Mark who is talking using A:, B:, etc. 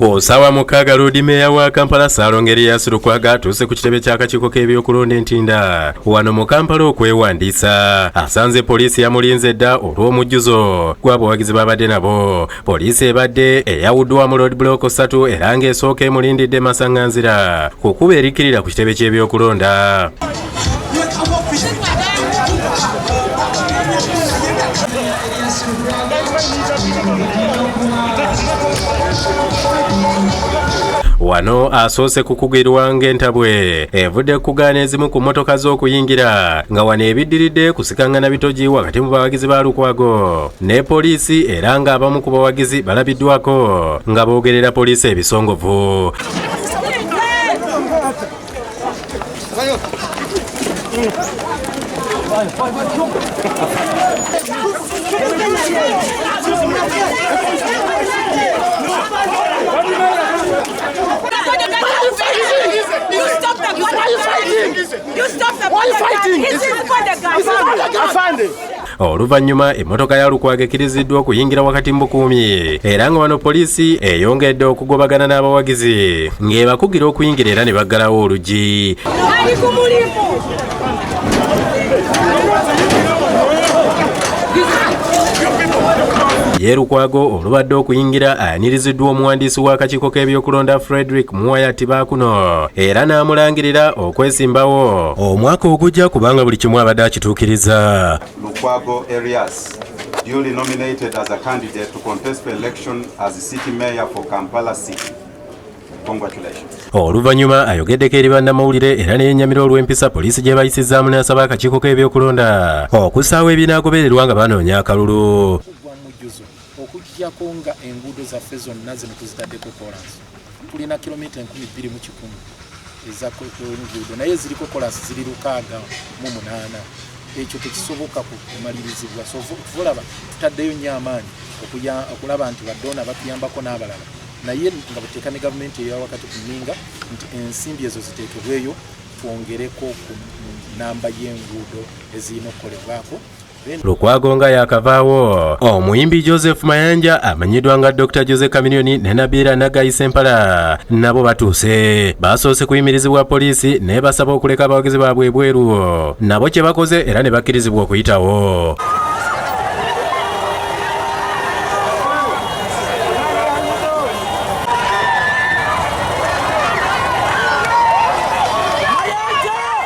A: Osawa mukaaga Road Meya wa Kampala Ssalongeriyasi Lukwago atuuse ku kitebe ky'akakiiko k'ebyokulonda Ntinda wano mu Kampala okwewandiisa. Asanze poliisi yamulinze dda olw'omujjuzo gw'abawagizi babadde nabo. Poliisi ebadde eyawuddwa mu road block 3 era ng'esooka emulindidde masaŋŋanzira ku kuba erikkirira ku kitebe ky'ebyokulonda. Wano asoose kukugirwa ng'entabwe evudde kugaana ezimu ku mmotoka z'okuyingira nga wano ebiddiridde kusikaŋŋana bitogi wakati mu bawagizi ba Lukwago ne poliisi era ng'abamu ku bawagizi balabiddwako nga boogerera poliisi ebisongovu. Oluvannyuma emmotoka ya Lukwago ekkiriziddwa okuyingira wakati mu bukuumi era nga wano poliisi eyongedde okugobagana n'abawagizi ng'ebakugira okuyingira era ne baggalawo oluggi. Ye Lukwago olubadde okuyingira ayanirizziddwa omuwandiisi w'akakiiko k'ebyokulonda Frederick Muwayati Baakuno era n'amulangirira okwesimbawo omwaka ogujja kubanga buli kimu abadde akituukiriza.
B: Lukwago Areas duly nominated as a candidate to contest the election as the city mayor for Kampala City. Congratulations.
A: Oluvannyuma ayogeddeko eri bannamawulire era n'yennyamira olw'empisa poliisi gye bayisizzaamu n'asaba akakiiko k'ebyokulonda okussaawo ebinaagobererwa nga banoonya akalulu.
C: Okujjako nga enguudo zaffe zonna zino tuzitaddeko kolansi tulina kilomita 2,100 eza enguudo naye ziriko kolansi ziri 608. Ekyo tekisoboka kumalirizibwa. So tulaba tutaddeyo nnyo amaanyi okulaba nti baddoona batuyambako n'abalala naye nga buteeka ne gavumenti eya wakati ku nninga nti ensimbi ezo ziteekebweyo twongereko ku namba y'enguudo ezirina okukolebwako.
A: Lukwago nga yakavaawo omuyimbi Joseph Mayanja amanyiddwa nga Dr. Jose Kamilioni ne Nabira Nagayi Sempala nabo batuuse basoose kuyimirizibwa poliisi ne basaba okuleka abawagizi baabwe ebweru nabo kye bakoze era ne bakkirizibwa okuyitawo.